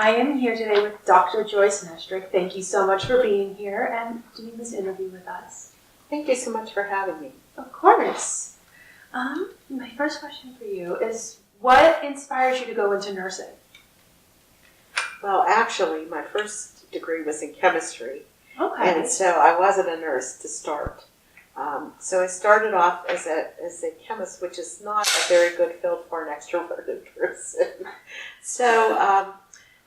I am here today with Dr. Joyce Knestrick. Thank you so much for being here and doing this interview with us. Thank you so much for having me. Of course. My first question for you is, what inspires you to go into nursing? Well, actually, my first degree was in chemistry. Okay. And so I wasn't a nurse to start. So I started off as a chemist, which is not a very good field for an extroverted person. So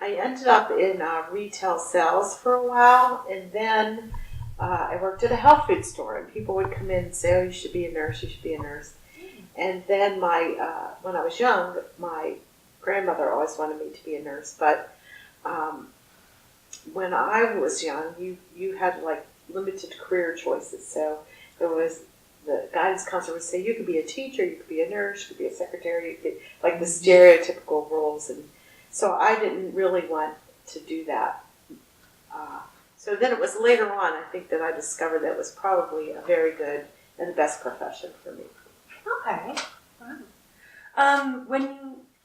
I ended up in retail sales for a while, and then I worked at a health food store, and people would come in and say, "Oh, you should be a nurse, you should be a nurse." And then when I was young, my grandmother always wanted me to be a nurse, but when I was young, you had like limited career choices. So there was the guidance counselor would say you could be a teacher, you could be a nurse, you could be a secretary, you could, like the stereotypical roles. And so I didn't really want to do that. So then it was later on, I think, that I discovered that it was probably a very good and the best profession for me. Okay. Wow.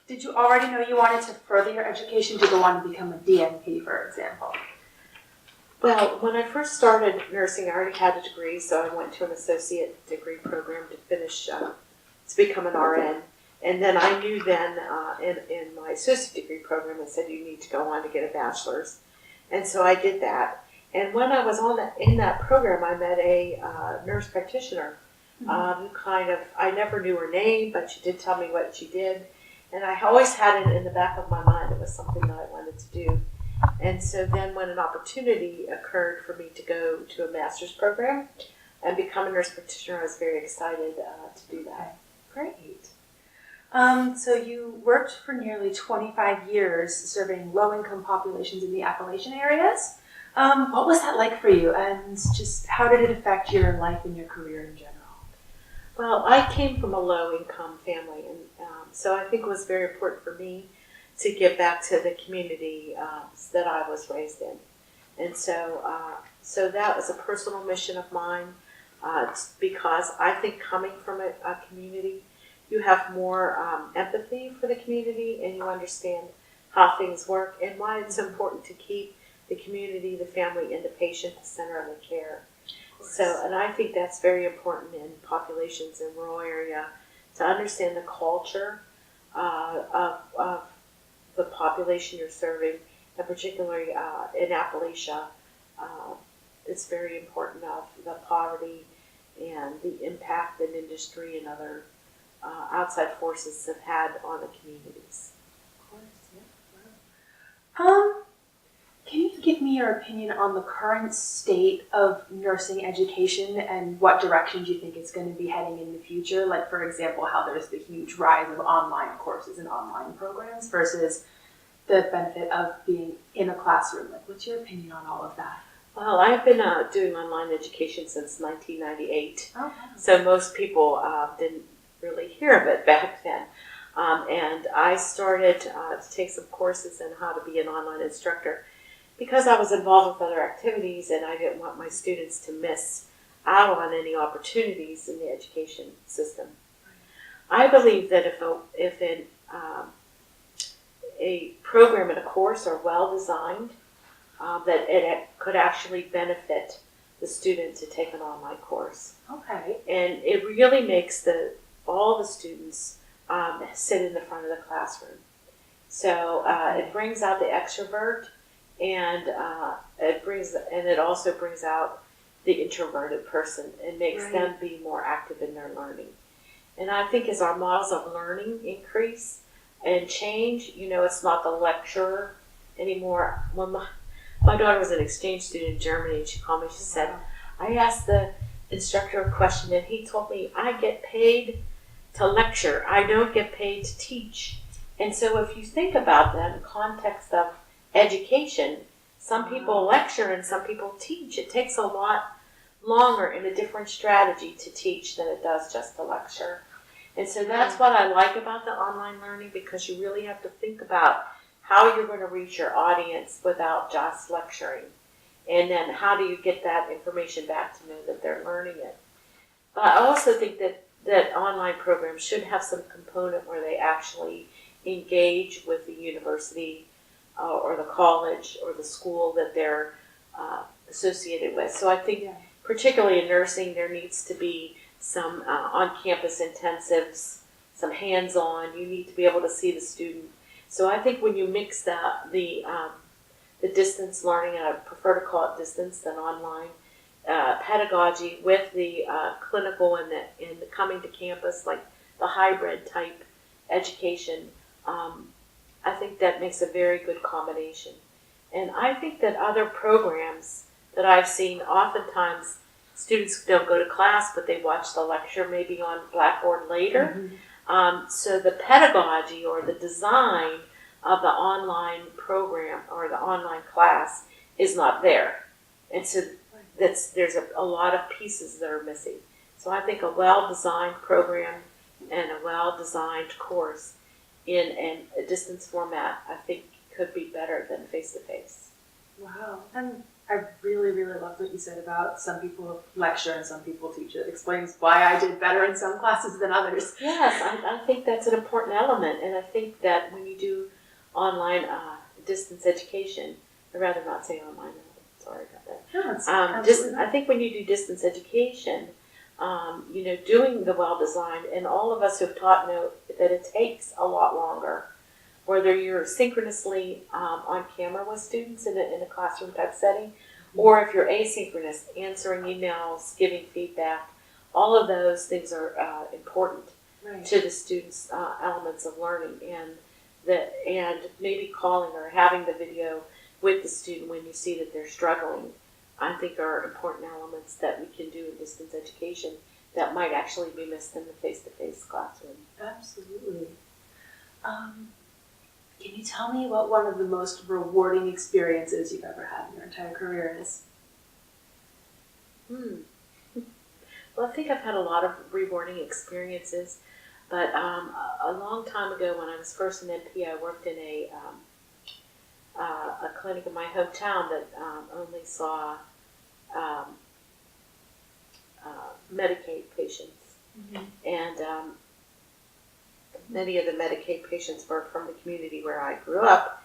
Did you already know you wanted to further your education to go on to become a DNP, for example? Well, when I first started nursing, I already had a degree, so I went to an associate degree program to finish, to become an RN. And then I knew then in my associate degree program, it said you need to go on to get a bachelor's. And so I did that. And when I was in that program, I met a nurse practitioner. I never knew her name, but she did tell me what she did. And I always had it in the back of my mind. It was something that I wanted to do. And so then when an opportunity occurred for me to go to a master's program and become a nurse practitioner, I was very excited to do that. Great. So you worked for nearly 25 years serving low-income populations in the Appalachian areas. What was that like for you, and just how did it affect your life and your career in general? Well, I came from a low-income family, and so I think it was very important for me to give back to the community that I was raised in. And so that was a personal mission of mine because I think coming from a community, you have more empathy for the community and you understand how things work and why it's important to keep the community, the family, and the patient the center of the care. So, and I think that's very important in populations in rural area to understand the culture of the population you're serving, and particularly in Appalachia, it's very important of the poverty and the impact that industry and other outside forces have had on the communities. Of course, yeah. Wow. Can you give me your opinion on the current state of nursing education and what directions you think it's going to be heading in the future? Like, for example, how there's the huge rise of online courses and online programs versus the benefit of being in a classroom. Like, what's your opinion on all of that? Well, I've been doing online education since 1998. Oh, wow. So most people didn't really hear of it back then. And I started to take some courses on how to be an online instructor because I was involved with other activities and I didn't want my students to miss out on any opportunities in the education system. I believe that if a program and a course are well designed, that it could actually benefit the student to take an online course. Okay. And it really makes all the students sit in the front of the classroom. So it brings out the extrovert, and it also brings out the introverted person and makes them be more active in their learning. And I think as our models of learning increase and change, it's not the lecturer anymore. When my daughter was an exchange student in Germany, and she called me, she said, I asked the instructor a question and he told me I get paid to lecture. I don't get paid to teach. And so if you think about that in the context of education, some people lecture and some people teach. It takes a lot longer and a different strategy to teach than it does just to lecture. And so that's what I like about the online learning, because you really have to think about how you're going to reach your audience without just lecturing. And then how do you get that information back to know that they're learning it. But I also think that online programs should have some component where they actually engage with the university or the college or the school that they're associated with. So I think, particularly in nursing, there needs to be some on-campus intensives, some hands-on. You need to be able to see the student. So I think when you mix the distance learning, and I prefer to call it distance than online, pedagogy with the clinical and the coming to campus, like the hybrid type education, I think that makes a very good combination. And I think that other programs that I've seen, oftentimes students don't go to class, but they watch the lecture maybe on Blackboard later. So the pedagogy or the design of the online program or the online class is not there. And so there's a lot of pieces that are missing. So I think a well-designed program and a well-designed course in a distance format, I think could be better than face-to-face. Wow. And I really, really loved what you said about some people lecture and some people teach. It explains why I did better in some classes than others. Yes, I think that's an important element. And I think that when you do online distance education, I'd rather not say online, sorry about that. No, I think when you do distance education, doing the well-designed, and all of us who've taught know that it takes a lot longer, whether you're synchronously on camera with students in a classroom type setting, or if you're asynchronous, answering emails, giving feedback, all of those things are important to the students' elements of learning, and maybe calling or having the video with the student when you see that they're struggling, I think are important elements that we can do in distance education that might actually be missed in the face-to-face classroom. Absolutely. Can you tell me what one of the most rewarding experiences you've ever had in your entire career is? Well, I think I've had a lot of rewarding experiences, but a long time ago when I was first in NP, I worked in a clinic in my hometown that only saw Medicaid patients. And many of the Medicaid patients were from the community where I grew up.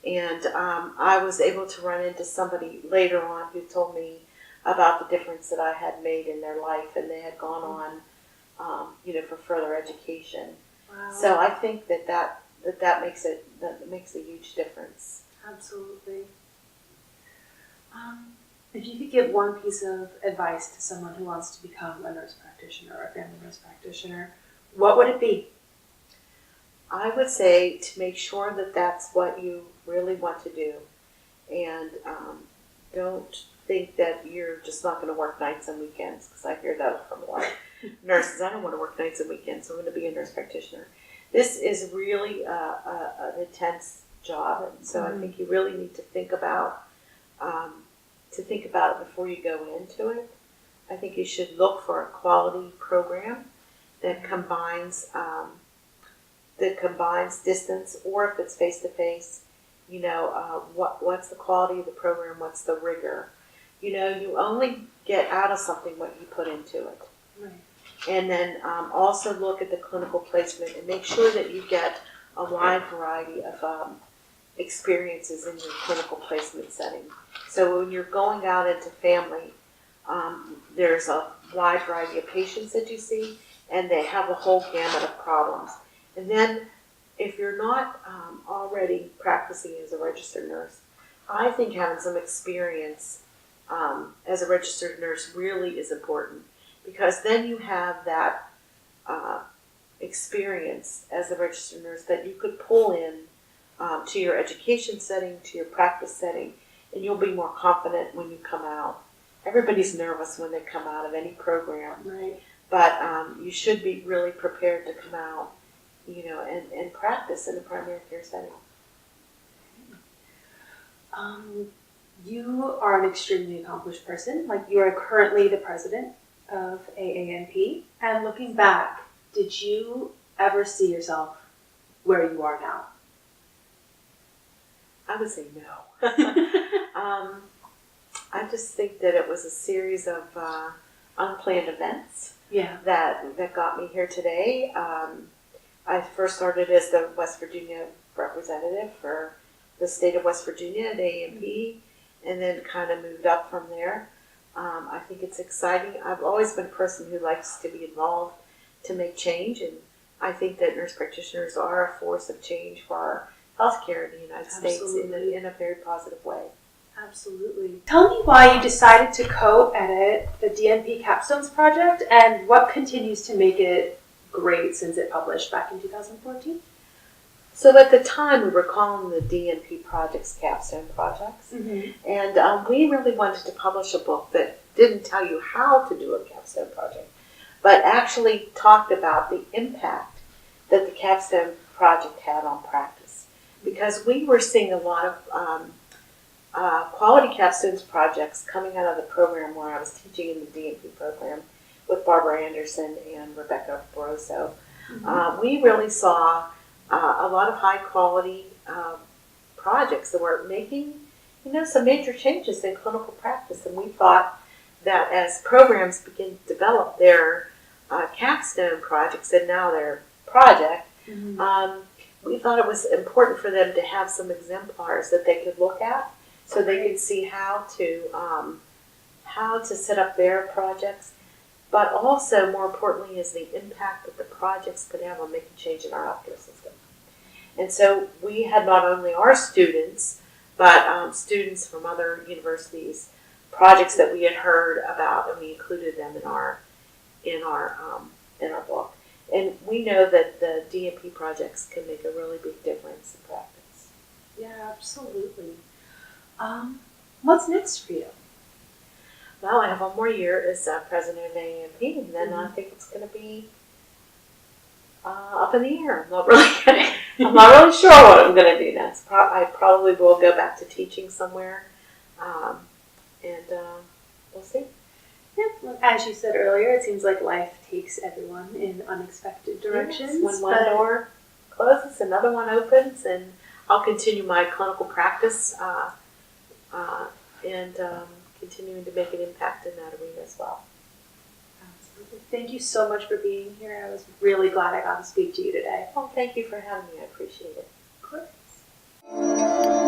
And I was able to run into somebody later on who told me about the difference that I had made in their life, and they had gone on, for further education. Wow. So I think that makes a huge difference. Absolutely. If you could give one piece of advice to someone who wants to become a nurse practitioner or a family nurse practitioner, what would it be? I would say to make sure that that's what you really want to do, and don't think that you're just not going to work nights and weekends, because I hear that from a lot of nurses. I don't want to work nights and weekends, so I'm going to be a nurse practitioner. This is really an intense job, and so I think you really need to think about it before you go into it. I think you should look for a quality program that combines distance, or if it's face to face, what's the quality of the program, what's the rigor. You only get out of something what you put into it. Right. And then also look at the clinical placement and make sure that you get a wide variety of experiences in your clinical placement setting. So when you're going out into family, there's a wide variety of patients that you see, and they have a whole gamut of problems. And then if you're not already practicing as a registered nurse, I think having some experience as a registered nurse really is important, because then you have that experience as a registered nurse that you could pull in to your education setting, to your practice setting, and you'll be more confident when you come out. Everybody's nervous when they come out of any program, right? But you should be really prepared to come out, and practice in a primary care setting. You are an extremely accomplished person. Like, you are currently the president of AANP. And looking back, did you ever see yourself where you are now? I would say no. I just think that it was a series of unplanned events that got me here today. I first started as the West Virginia representative for the state of West Virginia at DNP, and then kind of moved up from there. I think it's exciting. I've always been a person who likes to be involved to make change, and I think that nurse practitioners are a force of change for our healthcare in the United States in a very positive way. Absolutely. Tell me why you decided to co-edit the DNP Capstones Project and what continues to make it great since it published back in 2014. So at the time, we were calling the DNP projects Capstone Projects. Mm-hmm. And we really wanted to publish a book that didn't tell you how to do a capstone project, but actually talked about the impact that the capstone project had on practice. Because we were seeing a lot of quality capstones projects coming out of the program where I was teaching in the DNP program with Barbara Anderson and Rebecca Barroso. Mm-hmm. We really saw a lot of high quality projects that were making, some major changes in clinical practice. And we thought that as programs begin to develop their capstone projects and now their project, Mm-hmm. we thought it was important for them to have some exemplars that they could look at so they could see how to set up their projects. But also, more importantly, is the impact that the projects could have on making change in our healthcare system. And so we had not only our students, but students from other universities, projects that we had heard about, and we included them in our book. And we know that the DNP projects can make a really big difference in practice. Yeah, absolutely. What's next for you? Well, I have one more year as president of DNP, and then I think it's going to be up in the air. I'm not really sure what I'm going to do next. I probably will go back to teaching somewhere, and we'll see. Yeah, well, as you said earlier, it seems like life takes everyone in unexpected directions. Yes, when one door closes, another one opens, and I'll continue my clinical practice and continuing to make an impact in that arena as well. Absolutely. Thank you so much for being here. I was really glad I got to speak to you today. Well, thank you for having me. I appreciate it. Of course.